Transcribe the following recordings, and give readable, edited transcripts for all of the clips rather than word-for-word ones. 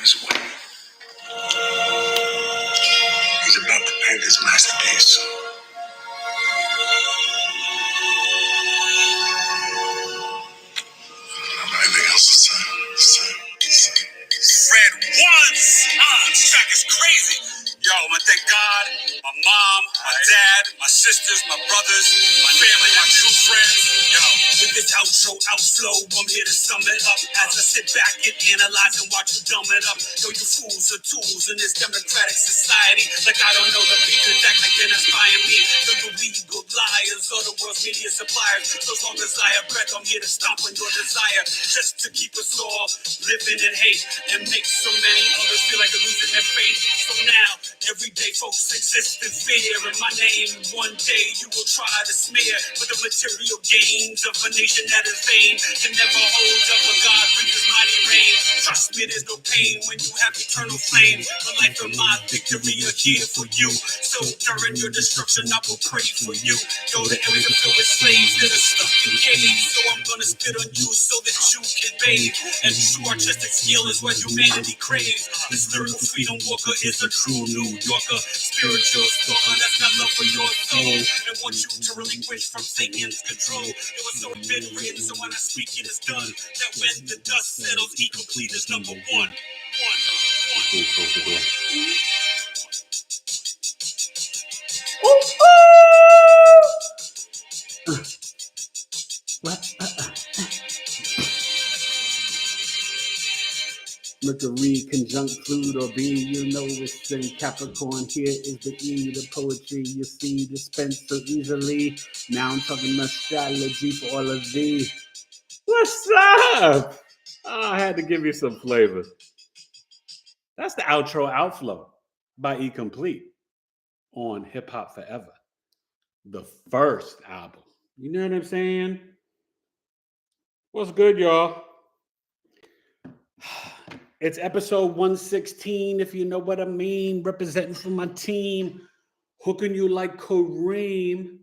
his way. He's about to paint his masterpiece. Anything else to say? Red ones! This track is crazy. Yo, I want to thank God, my mom, my dad, my sisters, my brothers, my family, my true friends. Yo, with this outflow, I'm here to sum it up. As I sit back and analyze and watch you dumb it up. Yo, you fools are tools in this democratic society. Like I don't know the people that like they're inspiring me. Yo, you legal liars are the world's media suppliers. So as long as I have breath, I'm here to stomp on your desire. Just to keep us all living in hate and make so many others feel like they're losing their faith. So now, everyday folks exist in fear. In my name, one day you will try to smear. But the material gains of a nation that is vain can never hold up when God brings his mighty rain. Trust me, there's no pain when you have eternal flame. The life and my victory are here for you. So during your destruction, I will pray for you. Yo, the area filled with slaves that are stuck in caves. So I'm gonna spit on you so that you can bathe. And true artistic skill is what humanity craves. This lyrical freedom walker is a true New Yorker. Spiritual stalker that's got love for your soul and wants you to relinquish from Satan's control. It was already been written, so when I speak it is done. That when the dust settles, E complete is number one. Mercury, conjunct Pluto, B, you know it's in Capricorn. Here is the E, the poetry you see dispensed so easily. Now I'm talking astrology for all of thee. What's up? Oh, I had to give you some flavor. That's the outro outflow by E Complete on Hip Hop Forever, the first album. You know what I'm saying? What's good, y'all? It's episode 116, if you know what I mean. Representing for my team. Hooking you like Kareem.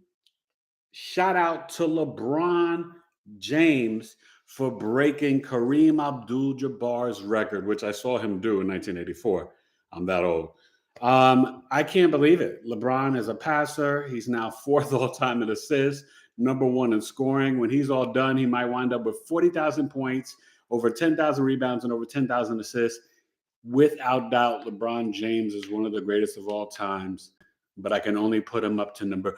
Shout out to LeBron James for breaking Kareem Abdul-Jabbar's record, which I saw him do in 1984. I'm that old. I can't believe it. LeBron is a passer. He's now fourth all-time in assists, number one in scoring. When he's all done, he might wind up with 40,000 points, over 10,000 rebounds, and over 10,000 assists. Without doubt, LeBron James is one of the greatest of all times, but I can only put him up to number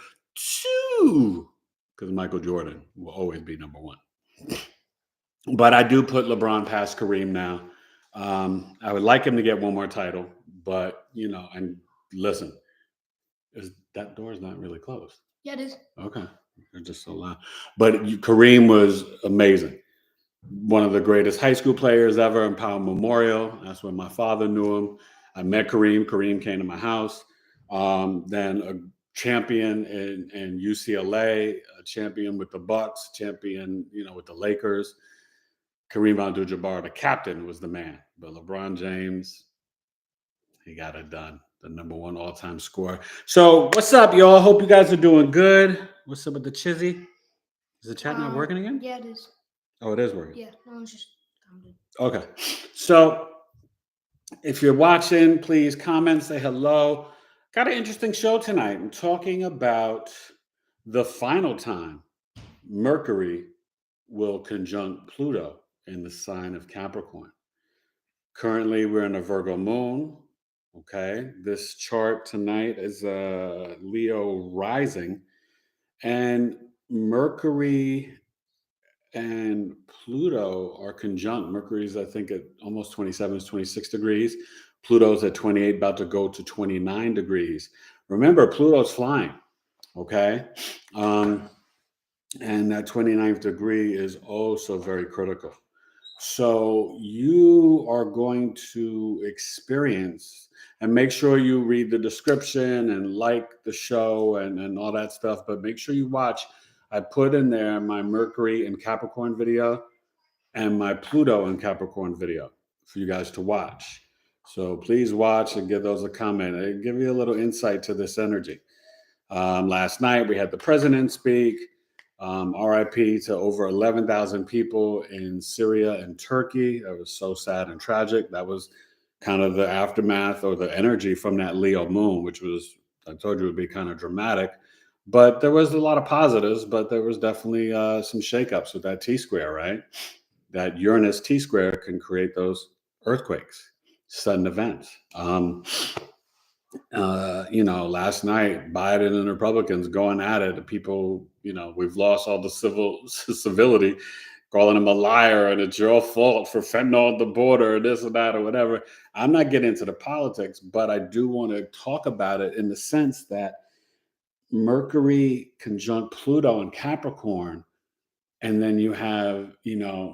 2 because Michael Jordan will always be number 1. But I do put LeBron past Kareem now. I would like him to get one more title, but, you know, and listen, that door's not really closed. Yeah, it is. Okay. They're just so loud. But Kareem was amazing. One of the greatest high school players ever in Powell Memorial. That's when my father knew him. I met Kareem. Kareem came to my house. Then a champion in UCLA, a champion with the Bucks, champion, you know, with the Lakers. Kareem Abdul-Jabbar, the captain, was the man. But LeBron James, he got it done. The number 1 all-time scorer. So what's up, y'all? Hope you guys are doing good. What's up with the Chizzy? Is the chat not working again? Yeah, it is. Oh, it is working. Yeah, no, it's just commented. Okay. So if you're watching, please comment, say hello. Got an interesting show tonight. I'm talking about the final time Mercury will conjunct Pluto in the sign of Capricorn. Currently, we're in a Virgo moon. Okay. This chart tonight is Leo rising. And Mercury and Pluto are conjunct. Mercury's, I think, at almost 27, 26 degrees. Pluto's at 28, about to go to 29 degrees. Remember, Pluto's flying, okay? And that 29th degree is also very critical. So you are going to experience, and make sure you read the description and like the show and all that stuff, but make sure you watch. I put in there my Mercury and Capricorn video and my Pluto and Capricorn video for you guys to watch. So please watch and give those a comment. It'll give you a little insight to this energy. Last night we had the president speak. RIP to over 11,000 people in Syria and Turkey. That was so sad and tragic. That was kind of the aftermath or the energy from that Leo moon, which was, I told you, would be kind of dramatic. But there was a lot of positives, but there was definitely some shakeups with that T square, right? That Uranus T square can create those earthquakes, sudden events. Last night, Biden and Republicans going at it. The people, we've lost all the civility, calling him a liar and it's your fault for fentanyl at the border or this or that or whatever. I'm not getting into the politics, but I do want to talk about it in the sense that Mercury conjunct Pluto and Capricorn, and then you have,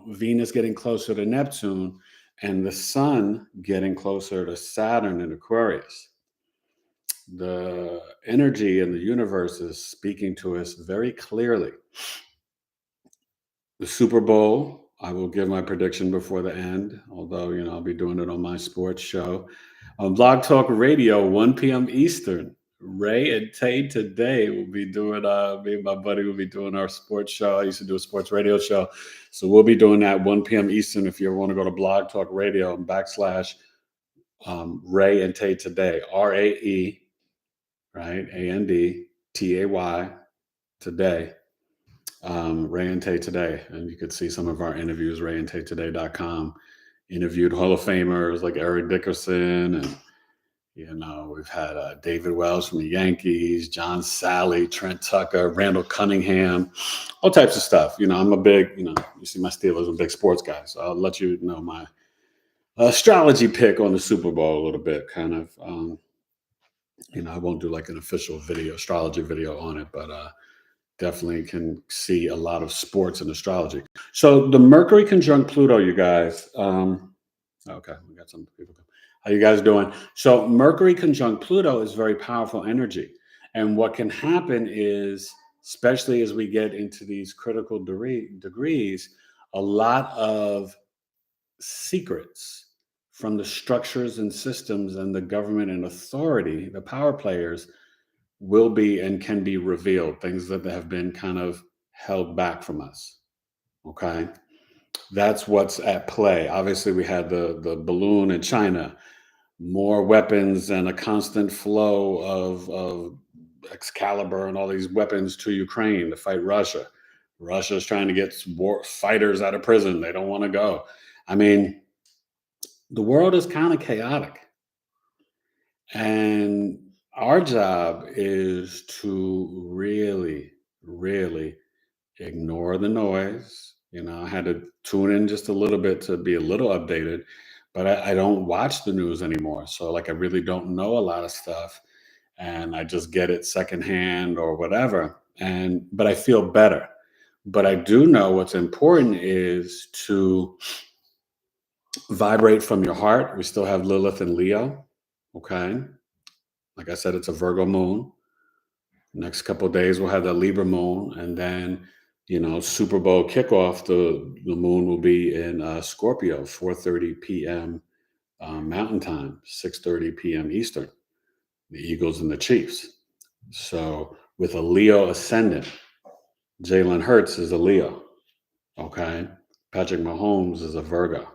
Venus getting closer to Neptune and the sun getting closer to Saturn in Aquarius. The energy in the universe is speaking to us very clearly. The Super Bowl, I will give my prediction before the end, although, I'll be doing it on my sports show. On Blog Talk Radio, 1 p.m. Eastern. Ray and Tay today will be doing, me and my buddy will be doing our sports show. I used to do a sports radio show. So we'll be doing that 1 p.m. Eastern. If you ever want to go to Blog Talk Radio / Ray and Tay today, RAE, right? ANDTAY today. Ray and Tay today. And you could see some of our interviews, rayandtaytoday.com. Interviewed Hall of Famers like Eric Dickerson, and we've had David Wells from the Yankees, John Sally, Trent Tucker, Randall Cunningham, all types of stuff. I'm a big, you see my Steelers, I'm a big sports guy. So I'll let you know my astrology pick on the Super Bowl a little bit, kind of. I won't do like an official astrology video on it, but definitely can see a lot of sports and astrology. So the Mercury conjunct Pluto, you guys. Okay, we got some people. How you guys doing? So Mercury conjunct Pluto is very powerful energy. And what can happen is, especially as we get into these critical degrees, a lot of secrets from the structures and systems and the government and authority, the power players, will be and can be revealed, things that have been kind of held back from us. Okay. That's what's at play. Obviously, we had the balloon in China, more weapons and a constant flow of Excalibur and all these weapons to Ukraine to fight Russia. Russia's trying to get fighters out of prison. They don't want to go. I mean, the world is kind of chaotic. And our job is to really, really ignore the noise. I had to tune in just a little bit to be a little updated, but I don't watch the news anymore. So I really don't know a lot of stuff, and I just get it secondhand or whatever. But I feel better. But I do know what's important is to vibrate from your heart. We still have Lilith and Leo. Okay. Like I said, it's a Virgo moon. Next couple of days, we'll have the Libra moon. And then, Super Bowl kickoff, the moon will be in Scorpio, 4:30 p.m. Mountain Time, 6:30 p.m. Eastern, the Eagles and the Chiefs. So with a Leo ascendant, Jalen Hurts is a Leo. Okay. Patrick Mahomes is a Virgo.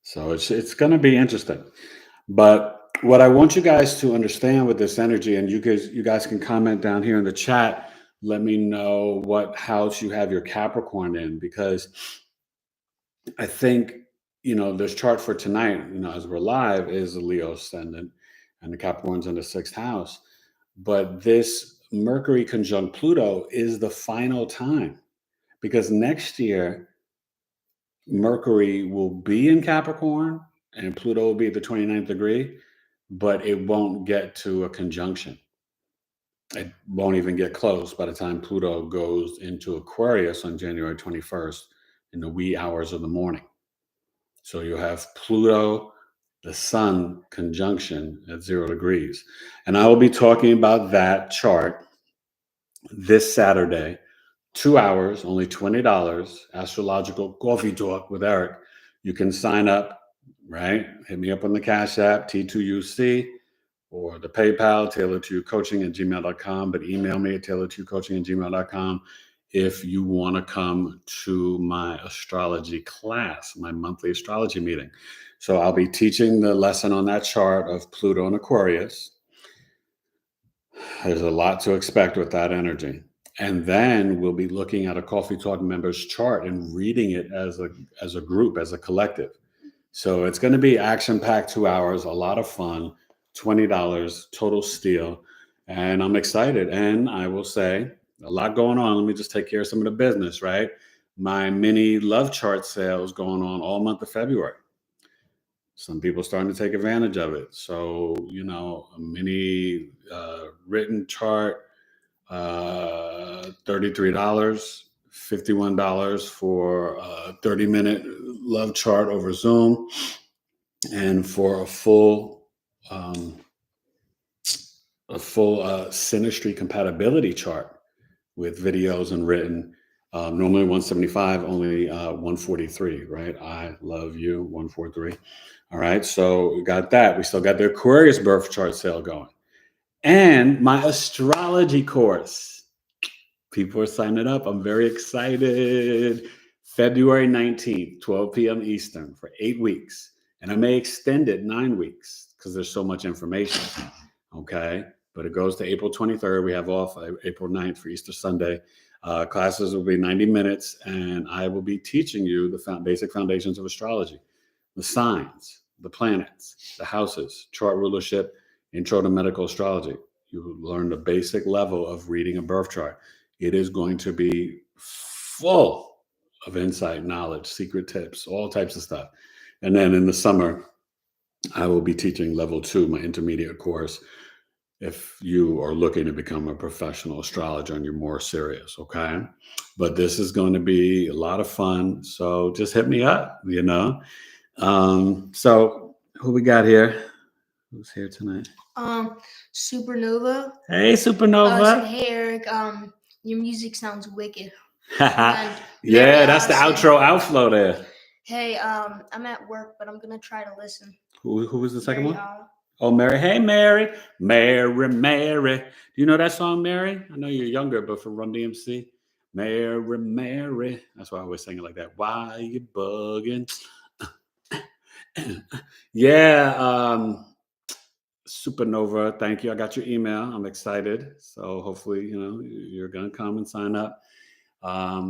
So it's going to be interesting. But what I want you guys to understand with this energy, and you guys can comment down here in the chat, let me know what house you have your Capricorn in, because I think, this chart for tonight, as we're live, is a Leo ascendant and the Capricorn's in the 6th house. But this Mercury conjunct Pluto is the final time, because next year, Mercury will be in Capricorn and Pluto will be at the 29th degree, but it won't get to a conjunction. It won't even get close by the time Pluto goes into Aquarius on January 21st in the wee hours of the morning. So you'll have Pluto, the sun conjunction at 0 degrees. And I will be talking about that chart this Saturday, 2 hours, only $20, astrological coffee talk with Eric. You can sign up, right? Hit me up on the Cash App, T2UC, or the PayPal, tailoredtoyoucoaching@gmail.com, but email me at tailoredtoyoucoaching@gmail.com if you want to come to my astrology class, my monthly astrology meeting. So I'll be teaching the lesson on that chart of Pluto and Aquarius. There's a lot to expect with that energy. And then we'll be looking at a Coffee Talk members chart and reading it as a group, as a collective. So it's going to be action-packed 2 hours, a lot of fun, $20, total steal. And I'm excited. And I will say, a lot going on. Let me just take care of some of the business, right? My mini love chart sale is going on all month of February. Some people starting to take advantage of it. So, a mini written chart, $33, $51 for a 30-minute love chart over Zoom. And for a full synastry compatibility chart with videos and written, normally 175, only 143, right? I love you, 143. All right, so we got that. We still got the Aquarius birth chart sale going. And my astrology course. People are signing up. I'm very excited. February 19th, 12 p.m. Eastern for 8 weeks. And I may extend it 9 weeks because there's so much information. Okay. But it goes to April 23rd. We have off April 9th for Easter Sunday. Classes will be 90 minutes. And I will be teaching you the basic foundations of astrology, the signs, the planets, the houses, chart rulership, intro to medical astrology. You will learn the basic level of reading a birth chart. It is going to be full of insight, knowledge, secret tips, all types of stuff. And then in the summer, I will be teaching level 2, my intermediate course, if you are looking to become a professional astrologer and you're more serious, okay? But this is going to be a lot of fun. So just hit me up, So who we got here? Who's here tonight? Supernova. Hey, Supernova. Hey, Eric. Your music sounds wicked. Yeah, that's the outro outflow there. Hey, I'm at work, but I'm gonna try to listen. Who was the second one? Oh, Mary. Hey, Mary. Mary. Do you know that song, Mary? I know you're younger, but from Run DMC. Mary. That's why I always sing it like that. Why you bugging? Yeah. Supernova, thank you. I got your email. I'm excited. So hopefully, you're going to come and sign up.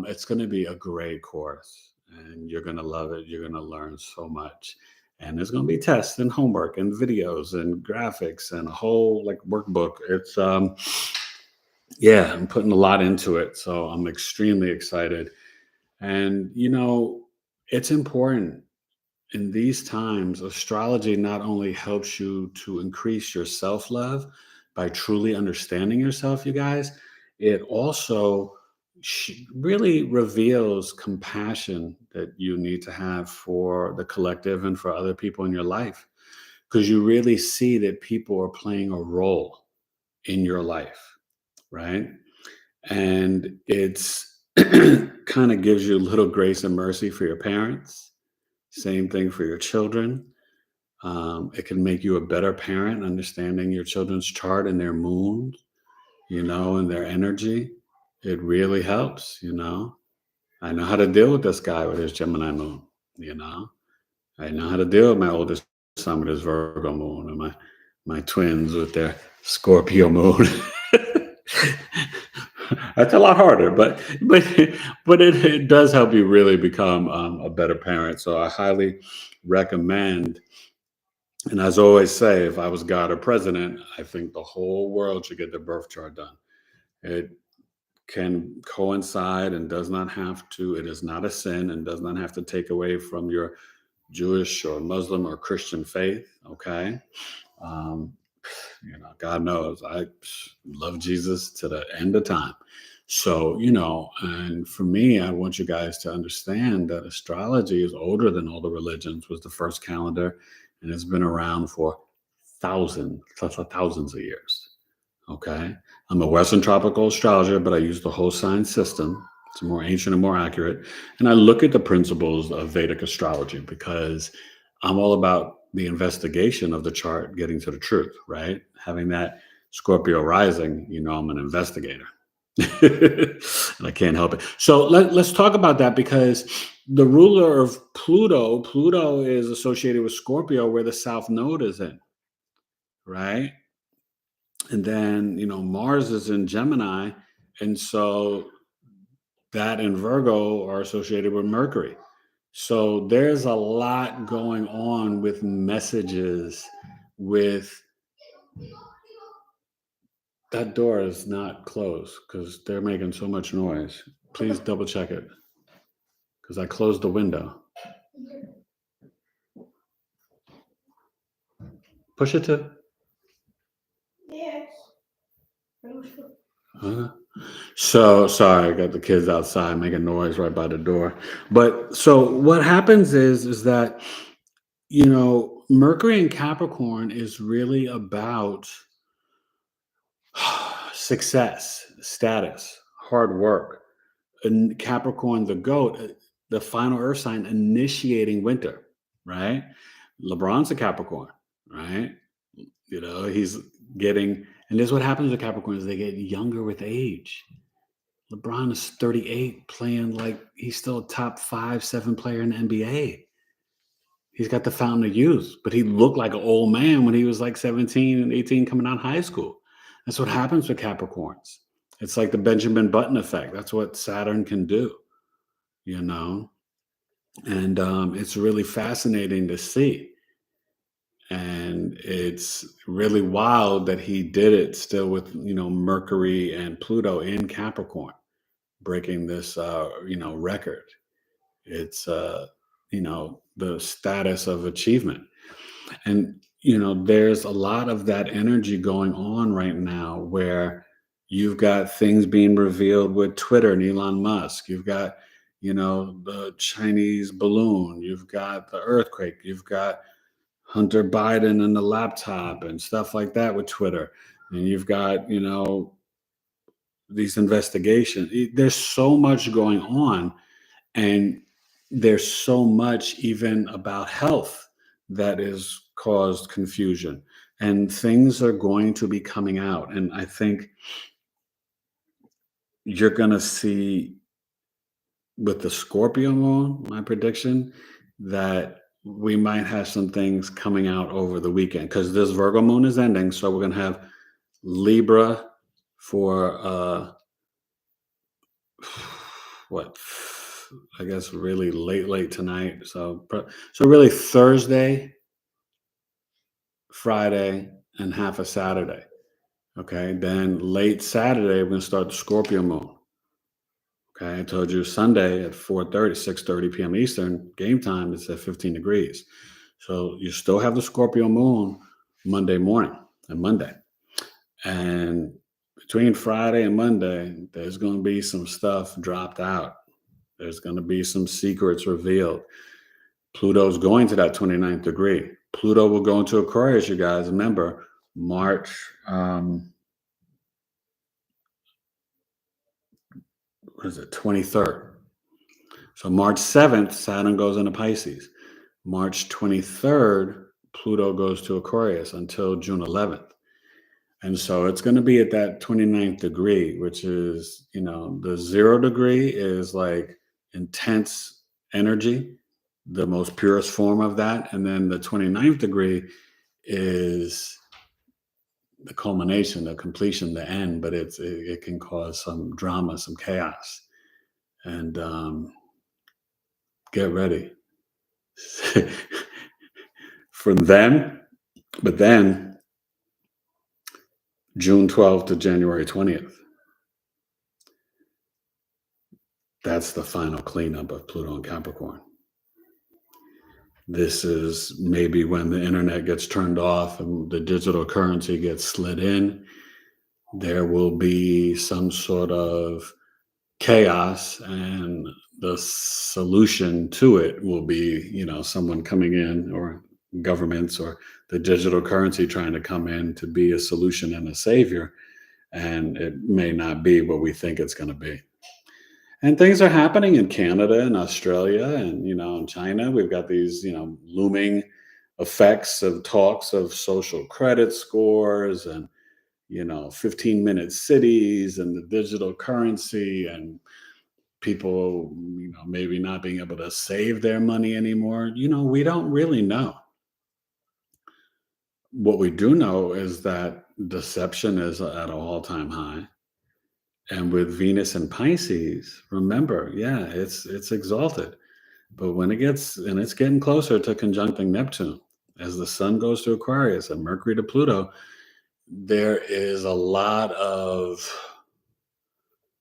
It's going to be a great course and you're going to love it. You're going to learn so much. And there's going to be tests and homework and videos and graphics and a whole workbook. It's, I'm putting a lot into it. So I'm extremely excited. And, it's important. In these times, astrology not only helps you to increase your self-love by truly understanding yourself, you guys, it also really reveals compassion that you need to have for the collective and for other people in your life. Because you really see that people are playing a role in your life, right? And it's kind of gives you a little grace and mercy for your parents. Same thing for your children. It can make you a better parent, understanding your children's chart and their moon, and their energy. It really helps, I know how to deal with this guy with his Gemini moon, I know how to deal with my oldest son with his Virgo moon and my twins with their Scorpio moon. That's a lot harder, but it does help you really become a better parent. So I highly recommend. And as I always say, if I was God or president, I think the whole world should get their birth chart done. It can coincide and does not have to. It is not a sin and does not have to take away from your Jewish or Muslim or Christian faith. Okay. God knows I love Jesus to the end of time. So, and for me, I want you guys to understand that astrology is older than all the religions, was the first calendar, and it's been around for thousands of years. Okay. I'm a Western tropical astrologer, but I use the whole sign system. It's more ancient and more accurate. And I look at the principles of Vedic astrology because I'm all about the investigation of the chart, getting to the truth, right? Having that Scorpio rising, I'm an investigator. And I can't help it. So let's talk about that because the ruler of Pluto is associated with Scorpio, where the South Node is in, right? And then, Mars is in Gemini. And so that and Virgo are associated with Mercury. So there's a lot going on with messages with that door is not closed because they're making so much noise. Please double check it because I closed the window. Push it to. Yes. Huh? So sorry, I got the kids outside making noise right by the door. But so what happens is that Mercury in Capricorn is really about success, status, hard work. And Capricorn, the goat, the final earth sign initiating winter, right? LeBron's a Capricorn, right? He's getting, and this is what happens with Capricorns, they get younger with age. LeBron is 38, playing like he's still a top 5, 7 player in the NBA. He's got the fountain of youth, but he looked like an old man when he was like 17 and 18 coming out of high school. That's what happens with Capricorns. It's like the Benjamin Button effect. That's what Saturn can do, you know? And it's really fascinating to see. And it's really wild that he did it still with, Mercury and Pluto in Capricorn, breaking this, record. It's, the status of achievement. And, there's a lot of that energy going on right now where you've got things being revealed with Twitter and Elon Musk. You've got, the Chinese balloon. You've got the earthquake. You've got Hunter Biden and the laptop and stuff like that with Twitter. And you've got, these investigations. There's so much going on. And there's so much even about health that is caused confusion. And things are going to be coming out. And I think you're going to see with the Scorpio moon, my prediction, that we might have some things coming out over the weekend because this Virgo moon is ending. So we're going to have Libra for what, I guess really late tonight. So really Thursday, Friday, and half of Saturday. Okay. Then late Saturday, we're going to start the Scorpio moon. Okay. I told you Sunday at 6:30 p.m. Eastern, game time is at 15 degrees. So you still have the Scorpio moon Monday morning and Monday. And between Friday and Monday, there's going to be some stuff dropped out. There's going to be some secrets revealed. Pluto's going to that 29th degree. Pluto will go into Aquarius, you guys. Remember, March, what is it, 23rd. So March 7th, Saturn goes into Pisces. March 23rd, Pluto goes to Aquarius until June 11th. And so it's going to be at that 29th degree, which is, the 0 degree is like intense energy, the most purest form of that. And then the 29th degree is the culmination, the completion, the end, but it can cause some drama, some chaos. And get ready for them. But then June 12th to January 20th. That's the final cleanup of Pluto and Capricorn. This is maybe when the internet gets turned off and the digital currency gets slid in. There will be some sort of chaos, and the solution to it will be, someone coming in, or governments, or the digital currency trying to come in to be a solution and a savior. And it may not be what we think it's going to be. And things are happening in Canada and Australia and, in China. We've got these, looming effects of talks of social credit scores and, 15-minute cities and the digital currency and people, maybe not being able to save their money anymore. We don't really know. What we do know is that deception is at an all-time high. And with Venus and Pisces, remember, yeah, it's exalted. But when it's getting closer to conjuncting Neptune, as the sun goes to Aquarius and Mercury to Pluto, there is a lot of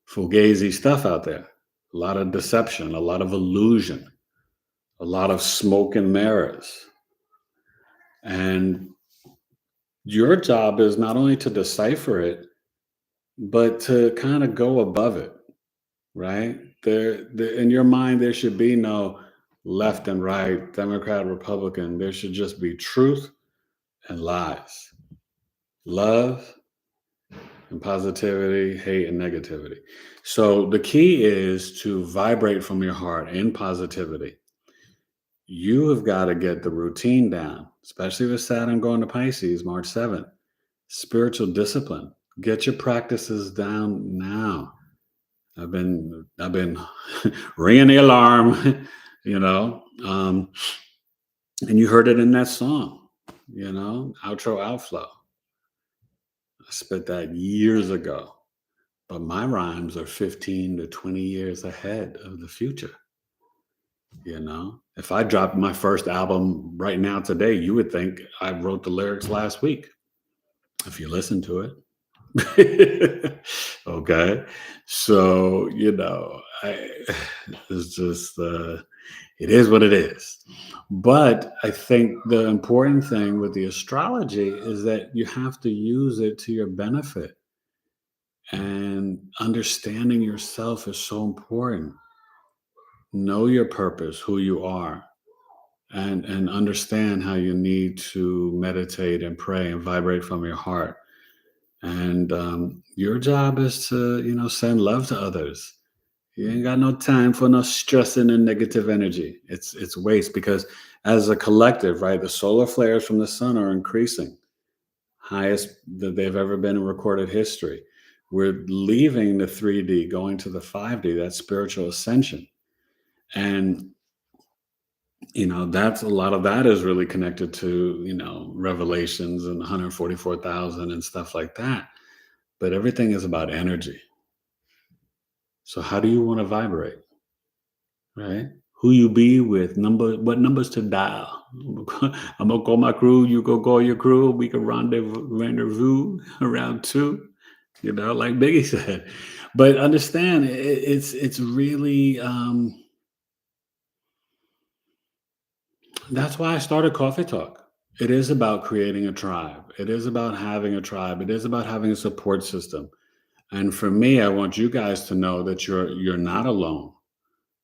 fugazi stuff out there, a lot of deception, a lot of illusion, a lot of smoke and mirrors. And your job is not only to decipher it, but to kind of go above it, right? In your mind, there should be no left and right, Democrat, Republican. There should just be truth and lies, love and positivity, hate and negativity. So the key is to vibrate from your heart in positivity. You have got to get the routine down, especially with Saturn going to Pisces March 7th. Spiritual discipline. Get your practices down now. I've been ringing the alarm, and you heard it in that song, outro, outflow. I spit that years ago, but my rhymes are 15 to 20 years ahead of the future. If I dropped my first album right now today, you would think I wrote the lyrics last week if you listen to it. Okay, so it's just it is what it is. But I think the important thing with the astrology is that you have to use it to your benefit, and understanding yourself is so important. Know your purpose, who you are, and understand how you need to meditate and pray and vibrate from your heart. And your job is to, send love to others. You ain't got no time for no stressing and negative energy. It's waste, because as a collective, right, the solar flares from the sun are increasing, highest that they've ever been in recorded history. We're leaving the 3D, going to the 5D, that spiritual ascension. And that's a lot of that is really connected to, revelations and 144,000 and stuff like that. But everything is about energy. So how do you want to vibrate? Right? Who you be with, what numbers to dial. I'm gonna call my crew, you go call your crew, we can rendezvous around 2, like Biggie said. But understand, it's really that's why I started Coffee Talk. It is about creating a tribe. It is about having a tribe. It is about having a support system. And for me, I want you guys to know that you're not alone.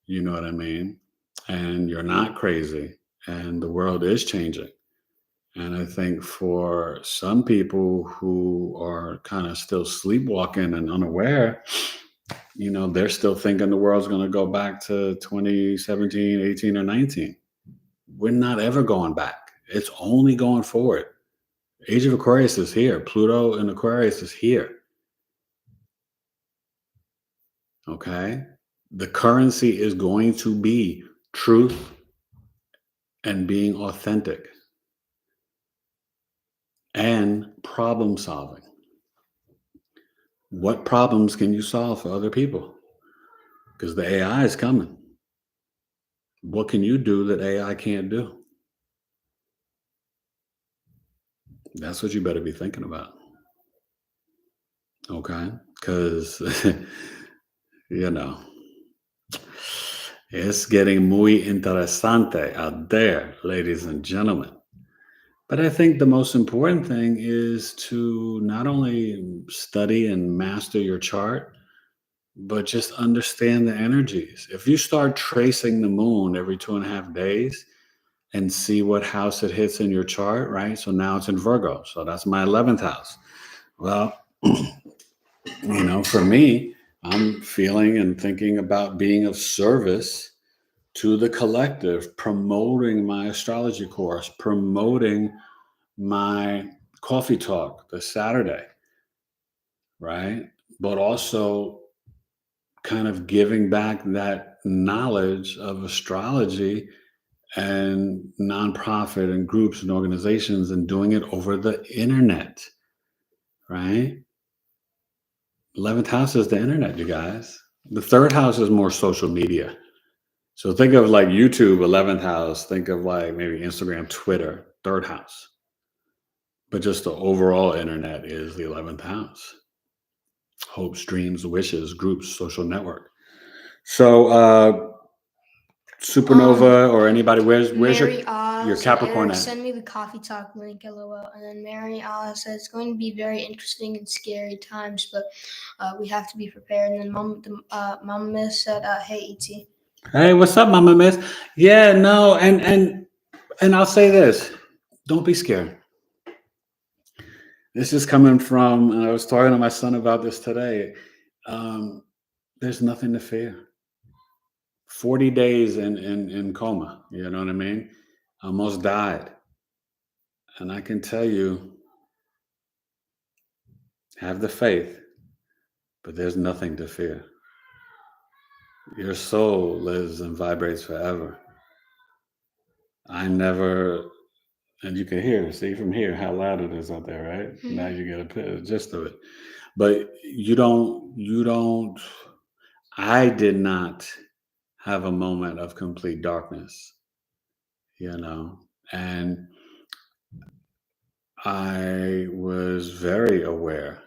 You know what I mean? And you're not crazy. And the world is changing. And I think for some people who are kind of still sleepwalking and unaware, they're still thinking the world's going to go back to 2017, 18, or 19. We're not ever going back. It's only going forward. Age of Aquarius is here. Pluto in Aquarius is here. Okay? The currency is going to be truth and being authentic and problem solving. What problems can you solve for other people? Because the AI is coming. What can you do that AI can't do? That's what you better be thinking about. Okay? Because, it's getting muy interesante out there, ladies and gentlemen. But I think the most important thing is to not only study and master your chart, but just understand the energies. If you start tracing the moon every 2.5 days and see what house it hits in your chart, right? So now it's in Virgo. So that's my 11th house. Well, for me, I'm feeling and thinking about being of service to the collective, promoting my astrology course, promoting my coffee talk this Saturday. right? But also kind of giving back that knowledge of astrology and nonprofit and groups and organizations and doing it over the internet, right? 11th house is the internet, you guys. The third house is more social media. So think of like YouTube, 11th house. Think of like maybe Instagram, Twitter, third house. But just the overall internet is the 11th house. Hopes, dreams, wishes, groups, social network. So Supernova or anybody, where's Mary your said, Capricorn Eric, at? send me the coffee talk link, lol. And then Mary says it's going to be very interesting and scary times, but we have to be prepared. And then Mama Miss said, hey, E.T. Hey, what's up, Mama Miss? Yeah, no, and I'll say this: don't be scared. This is coming from, and I was talking to my son about this today. There's nothing to fear. 40 days in coma, you know what I mean? Almost died. And I can tell you, have the faith, but there's nothing to fear. Your soul lives and vibrates forever. I never, and you can hear, see from here how loud it is out there, right? Mhm. Now you get a gist of it. But you don't, I did not have a moment of complete darkness, you know, and I was very aware,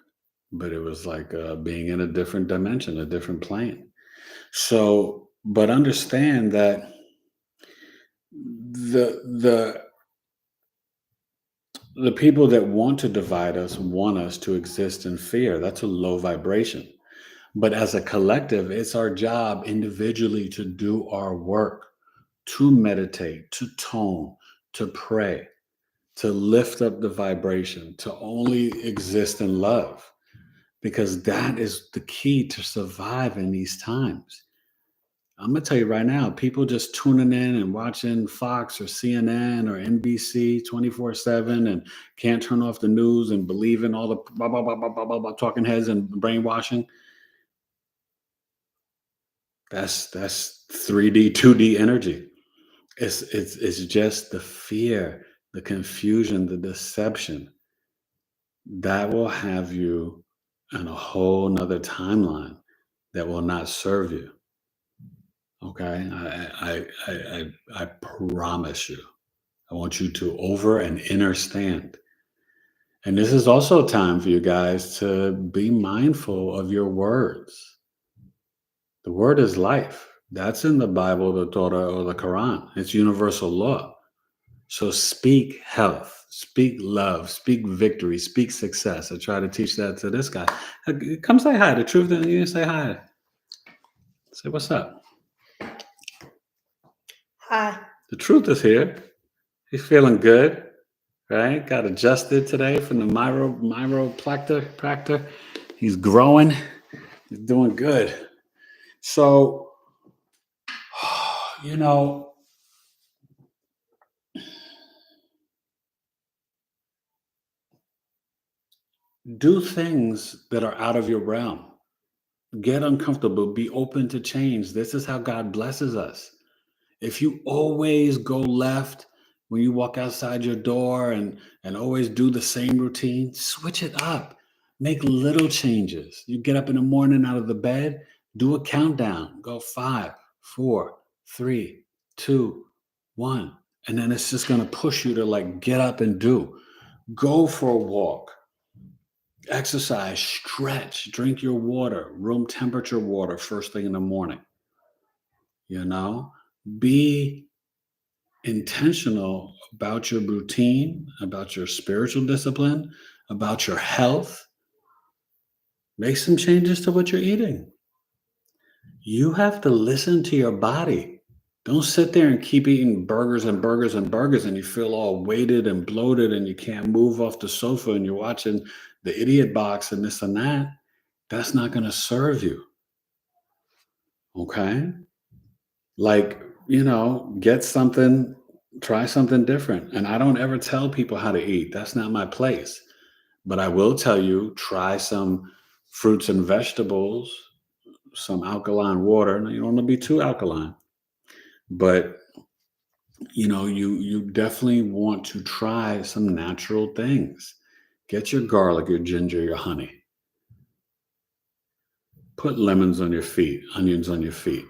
but it was like being in a different dimension, a different plane. So, but understand that the the people that want to divide us want us to exist in fear. That's a low vibration. But as a collective, it's our job individually to do our work, to meditate, to tone, to pray, to lift up the vibration, to only exist in love, because that is the key to survive in these times. I'm going to tell you right now, people just tuning in and watching Fox or CNN or NBC 24/7 and can't turn off the news and believe in all the blah, blah, blah, blah, blah, blah, blah, talking heads and brainwashing. That's 3D, 2D energy. It's just the fear, the confusion, the deception that will have you in a whole nother timeline that will not serve you. Okay, I promise you. I want you to over and understand. And this is also a time for you guys to be mindful of your words. The word is life. That's in the Bible, the Torah, or the Quran. It's universal law. So speak health, speak love, speak victory, speak success. I try to teach that to this guy. Come say hi. The truth, and you say hi. Say what's up. Hi. The truth is here. He's feeling good, right? Got adjusted today from the chiropractor. He's growing. He's doing good. So, you know, do things that are out of your realm. Get uncomfortable. Be open to change. This is how God blesses us. If you always go left when you walk outside your door and always do the same routine, switch it up. Make little changes. You get up in the morning out of the bed, do a countdown. Go 5, 4, 3, 2, 1. And then it's just going to push you to like get up and do. Go for a walk. Exercise, stretch, drink your water, room temperature water first thing in the morning. You know, be intentional about your routine, about your spiritual discipline, about your health. Make some changes to what you're eating. You have to listen to your body. Don't sit there and keep eating burgers and burgers and burgers and you feel all weighted and bloated and you can't move off the sofa and you're watching the idiot box and this and that. That's not going to serve you. Okay? Like, you know, get something, try something different. And I don't ever tell people how to eat. That's not my place. But I will tell you, try some fruits and vegetables, some alkaline water. Now, you don't want to be too alkaline, but you definitely want to try some natural things. Get your garlic, your ginger, your honey. Put lemons on your feet, onions on your feet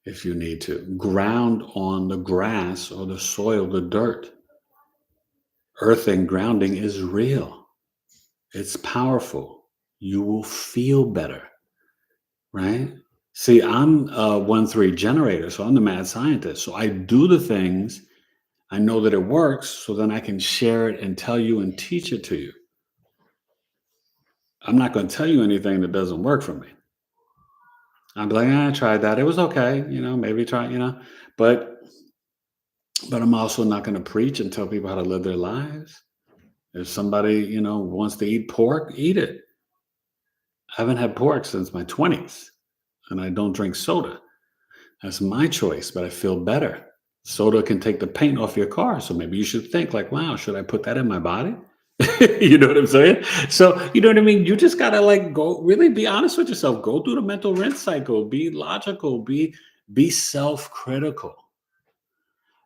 if you need to. Ground on the grass or the soil, the dirt. Earthing, grounding is real. It's powerful. You will feel better, right? See, I'm a 1-3 generator, so I'm the mad scientist. So I do the things, I know that it works, so then I can share it and tell you and teach it to you. I'm not going to tell you anything that doesn't work for me. I'm like, I tried that. It was okay. Maybe try, but I'm also not going to preach and tell people how to live their lives. If somebody, wants to eat pork, eat it. I haven't had pork since my 20s, and I don't drink soda. That's my choice, but I feel better. Soda can take the paint off your car, so maybe you should think like, wow, should I put that in my body? You know what I'm saying? So, you know what I mean? You just gotta go really be honest with yourself. Go through the mental rinse cycle, be logical, be self-critical.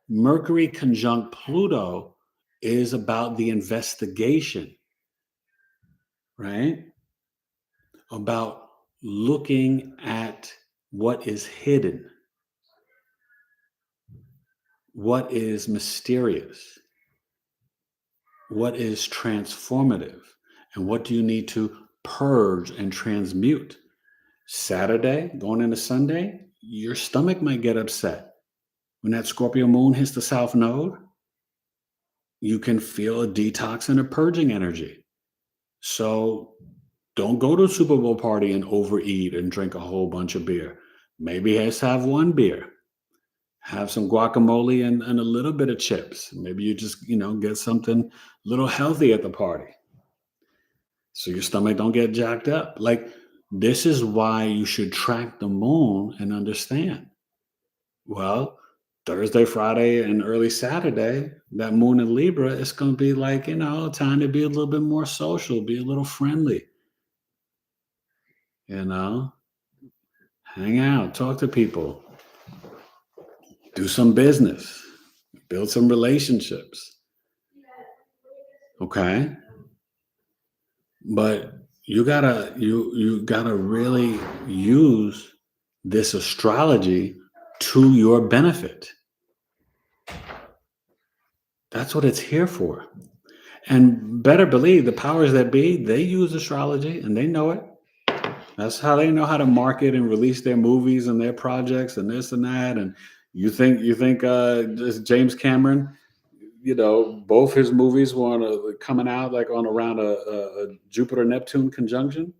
Mercury conjunct Pluto is about the investigation, right? About looking at what is hidden, what is mysterious, what is transformative, and what do you need to purge and transmute. Saturday, going into Sunday, your stomach might get upset. When that Scorpio moon hits the south node, you can feel a detox and a purging energy. So don't go to a Super Bowl party and overeat and drink a whole bunch of beer. Maybe just have one beer. Have some guacamole and a little bit of chips. Maybe you just, get something a little healthy at the party, so your stomach don't get jacked up. Like, this is why you should track the moon and understand. Well, Thursday, Friday, and early Saturday, that moon in Libra, it's going to be like, time to be a little bit more social, be a little friendly, hang out, talk to people, do some business, build some relationships. Okay? But you gotta really use this astrology to your benefit. That's what it's here for. And better believe the powers that be, they use astrology and they know it. That's how they know how to market and release their movies and their projects and this and that. And you think this James Cameron, both his movies were coming out like on around a Jupiter Neptune conjunction?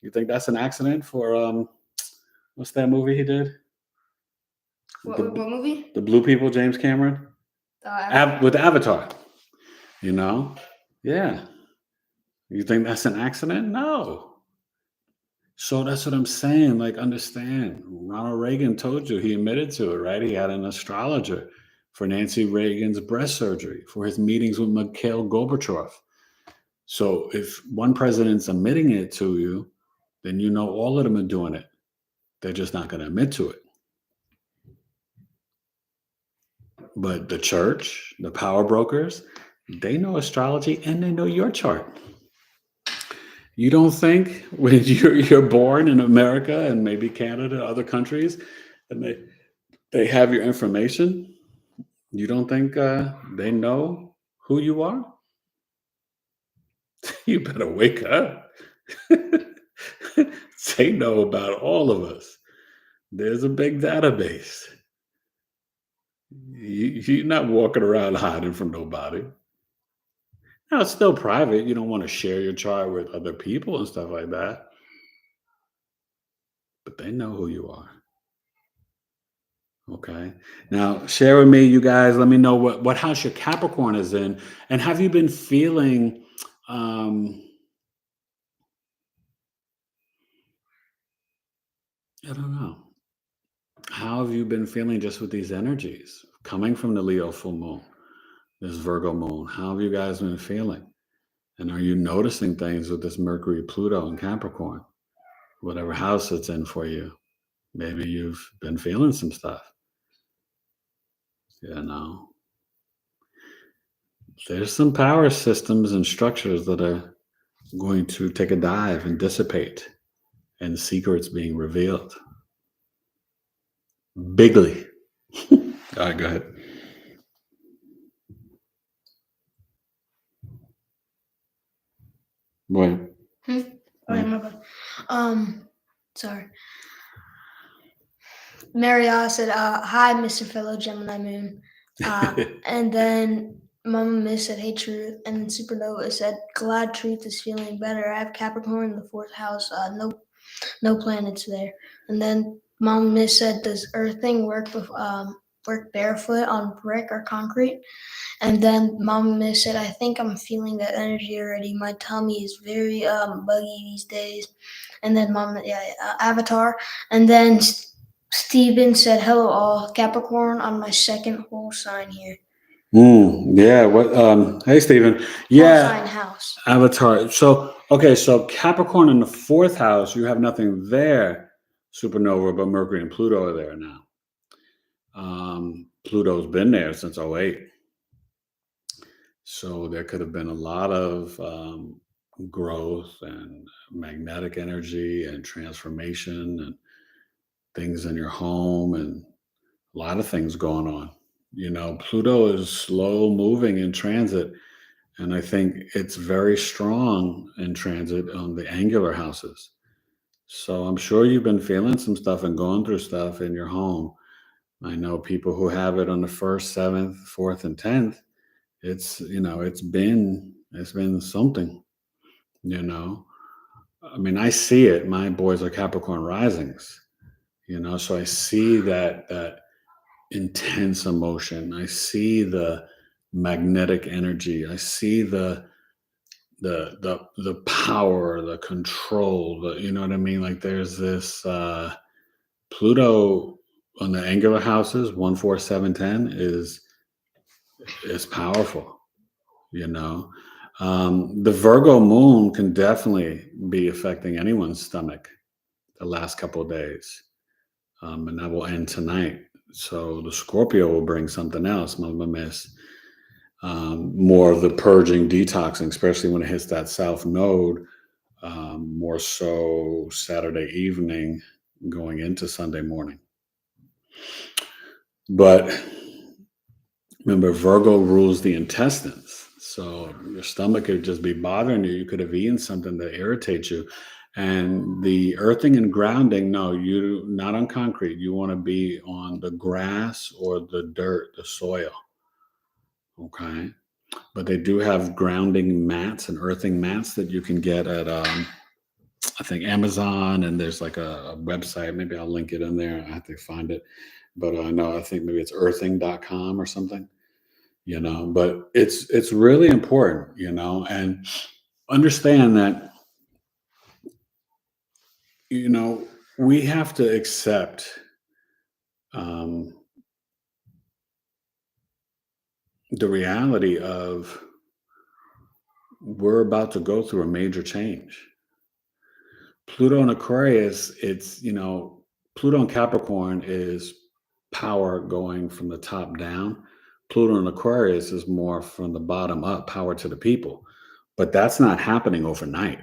You think that's an accident for what's that movie he did? What movie? The Blue People, James Cameron. With Avatar. Yeah. You think that's an accident? No. So that's what I'm saying. Like, understand. Ronald Reagan told you, he admitted to it, right? He had an astrologer for Nancy Reagan's breast surgery, for his meetings with Mikhail Gorbachev. So if one president's admitting it to you, then all of them are doing it. They're just not going to admit to it. But the church, the power brokers, they know astrology and they know your chart. You don't think when you're born in America and maybe Canada, other countries, and they have your information, you don't think they know who you are? You better wake up. They know about all of us. There's a big database. You're not walking around hiding from nobody. Now, it's still private. You don't want to share your chart with other people and stuff like that. But they know who you are. Okay. Now, share with me, you guys. Let me know what house your Capricorn is in. And have you been feeling I don't know. How have you been feeling just with these energies coming from the Leo full moon, this Virgo moon? How have you guys been feeling? And are you noticing things with this Mercury, Pluto, and Capricorn? Whatever house it's in for you. Maybe you've been feeling some stuff. There's some power systems and structures that are going to take a dive and dissipate, and secrets being revealed. Bigly. All right, go ahead. Boy. Okay, my bad. Sorry. Mariana said, "Hi, Mr. Fellow Gemini Moon," and then Mama Miss said, "Hey, Truth," and then Supernova said, "Glad Truth is feeling better. I have Capricorn in the 4th house. No planets there." And then Mama Miss said, "Does earthing work barefoot on brick or concrete?" And then Mama Miss said, "I think I'm feeling that energy already. My tummy is very buggy these days." And then Avatar. And then Steven said, "Hello all, Capricorn on my 2nd whole sign here." Yeah. What? Hey, Stephen. Yeah. Whole sign house. Avatar. So Capricorn in the 4th house, you have nothing there, Supernova, but Mercury and Pluto are there now. Pluto's been there since 2008. So there could have been a lot of growth and magnetic energy and transformation and things in your home and a lot of things going on. Pluto is slow moving in transit, and I think it's very strong in transit on the angular houses. So I'm sure you've been feeling some stuff and going through stuff in your home. I know people who have it on the 1st, 7th, 4th, and 10th. It's been something. I mean, I see it. My boys are Capricorn risings. So I see that intense emotion. I see the magnetic energy. I see the power, the control, you know what I mean? Like there's this Pluto on the angular houses, 1, 4, 7, 10 is powerful. The Virgo moon can definitely be affecting anyone's stomach the last couple of days. And that will end tonight. So the Scorpio will bring something else, Mama Miss. More of the purging, detoxing, especially when it hits that South Node, more so Saturday evening going into Sunday morning. But remember, Virgo rules the intestines. So your stomach could just be bothering you. You could have eaten something that irritates you. And the earthing and grounding, no, you not on concrete. You want to be on the grass or the dirt, the soil. Okay. But they do have grounding mats and earthing mats that you can get at, I think, Amazon. And there's like a website. Maybe I'll link it in there. I have to find it. But I think maybe it's earthing.com or something. But it's really important, and understand that, we have to accept the reality of we're about to go through a major change. Pluto and Aquarius, Pluto and Capricorn is power going from the top down. Pluto and Aquarius is more from the bottom up, power to the people. But that's not happening overnight.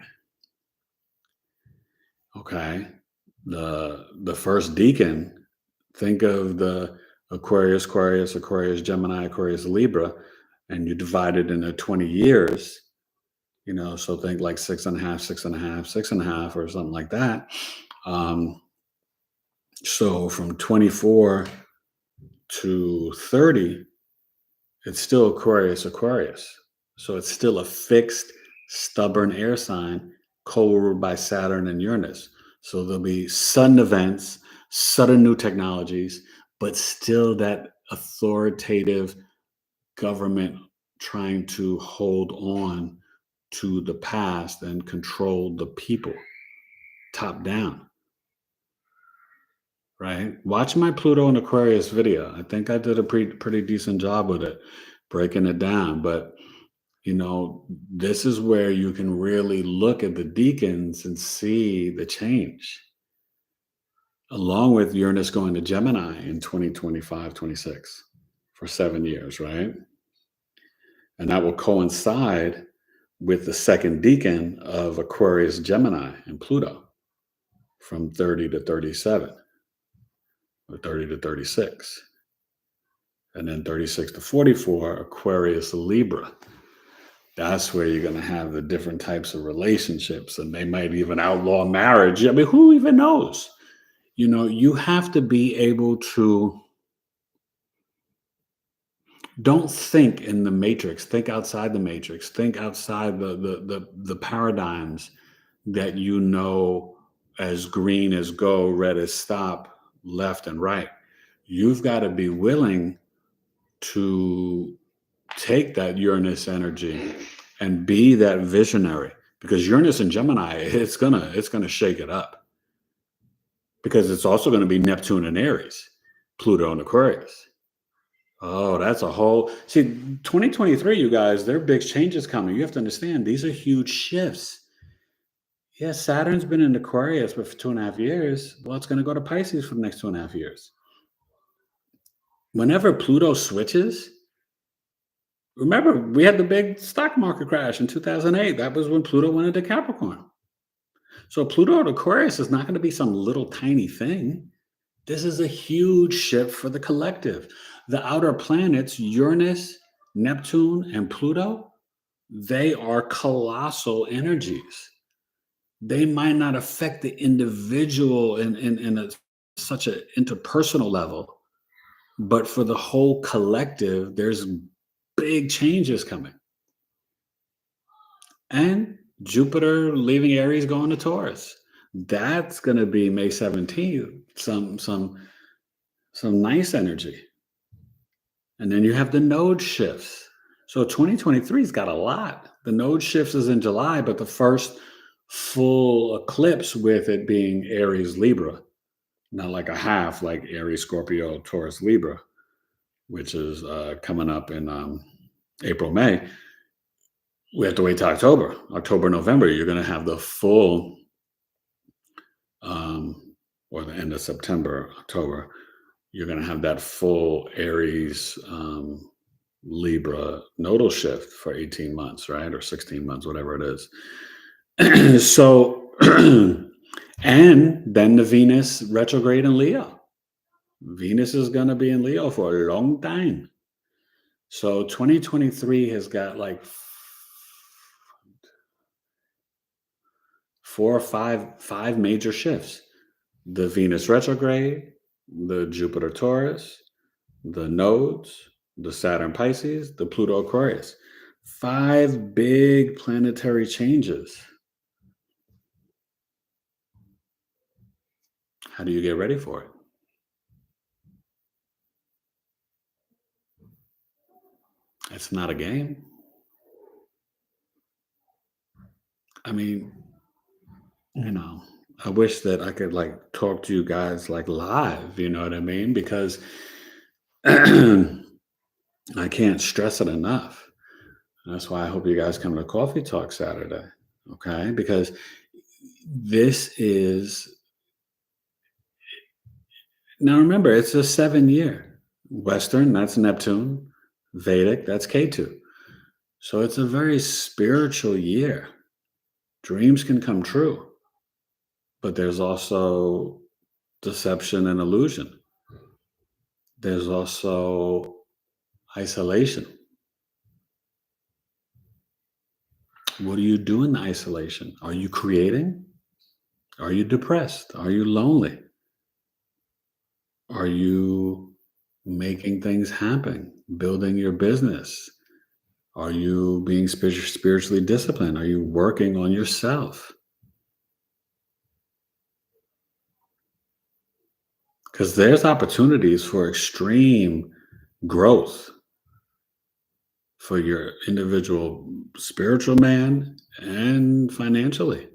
Okay. The first decan, think of the Aquarius, Gemini, Aquarius, Libra, and you divide it into 20 years, so think like 6.5, or something like that. So from 24 to 30, it's still Aquarius. So it's still a fixed, stubborn air sign co-ruled by Saturn and Uranus. So there'll be sudden events, sudden new technologies, but still that authoritative government trying to hold on to the past and control the people top down. Right? Watch my Pluto and Aquarius video. I think I did a pretty decent job with it, breaking it down. But, this is where you can really look at the decans and see the change, along with Uranus going to Gemini in 2025, 26 for 7 years, right? And that will coincide with the second decan of Aquarius, Gemini, and Pluto from 30 to 37 or 30 to 36. And then 36 to 44, Aquarius, Libra. That's where you're going to have the different types of relationships, and they might even outlaw marriage. I mean, who even knows? You have to be able to don't think in the matrix. Think outside the matrix. Think outside the paradigms that as green as go, red as stop, left and right. You've got to be willing to take that Uranus energy and be that visionary, because Uranus and Gemini, it's gonna shake it up, because it's also going to be Neptune and Aries, Pluto and Aquarius. Oh, that's a whole 2023, you guys, there are big changes coming. You have to understand, these are huge shifts. Yeah, Saturn's been in Aquarius for 2.5 years. Well, it's going to go to Pisces for the next 2.5 years. Whenever Pluto switches, remember, we had the big stock market crash in 2008. That was when Pluto went into Capricorn. So Pluto at Aquarius is not going to be some little tiny thing. This is a huge shift for the collective. The outer planets, Uranus, Neptune, and Pluto, they are colossal energies. They might not affect the individual in such an interpersonal level, but for the whole collective, there's big changes coming. And Jupiter leaving Aries, going to Taurus. That's going to be May 17th. Some nice energy. And then you have the node shifts. So 2023's got a lot. The node shifts is in July, but the first full eclipse with it being Aries, Libra. Not like a half, like Aries, Scorpio, Taurus, Libra, which is coming up in April, May. We have to wait till October, November. You're going to have the full, or the end of September, October. You're going to have that full Aries, Libra nodal shift for 18 months, right? Or 16 months, whatever it is. So, and then the Venus retrograde in Leo. Venus is going to be in Leo for a long time. So 2023 has got like 4 or 5 major shifts. The Venus retrograde, the Jupiter Taurus, the nodes, the Saturn Pisces, the Pluto Aquarius. 5 big planetary changes. How do you get ready for it? It's not a game. I mean, I wish that I could talk to you guys live, you know what I mean? Because I can't stress it enough. That's why I hope you guys come to Coffee Talk Saturday, okay? Because this is, now remember, it's a 7-year. Western, that's Neptune. Vedic, that's Ketu. So it's a very spiritual year. Dreams can come true, but there's also deception and illusion. There's also isolation. What do you do in the isolation? Are you creating? Are you depressed? Are you lonely? Are you making things happen, building your business? Are you being spiritually disciplined? Are you working on yourself? Because there's opportunities for extreme growth for your individual spiritual man and financially.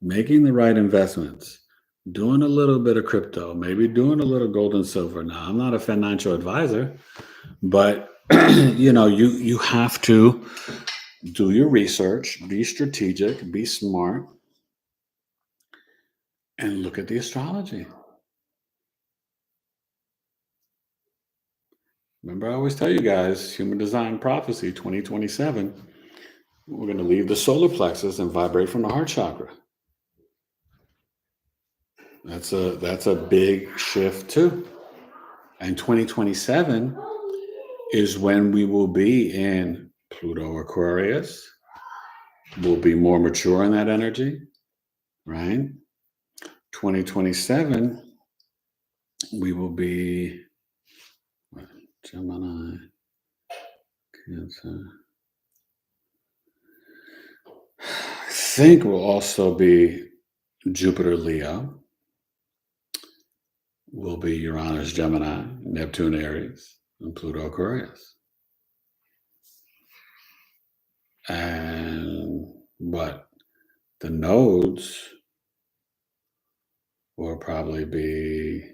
Making the right investments, doing a little bit of crypto, maybe doing a little gold and silver. Now, I'm not a financial advisor, but you have to do your research, be strategic, be smart, and look at the astrology. Remember, I always tell you guys, Human Design Prophecy 2027, we're going to leave the solar plexus and vibrate from the heart chakra. That's a big shift too. And 2027 is when we will be in Pluto Aquarius. We'll be more mature in that energy, right? 2027, we will be Gemini, Cancer. I think we'll also be Jupiter Leo. Will be Uranus Gemini, Neptune Aries, and Pluto Aquarius. And the nodes will probably be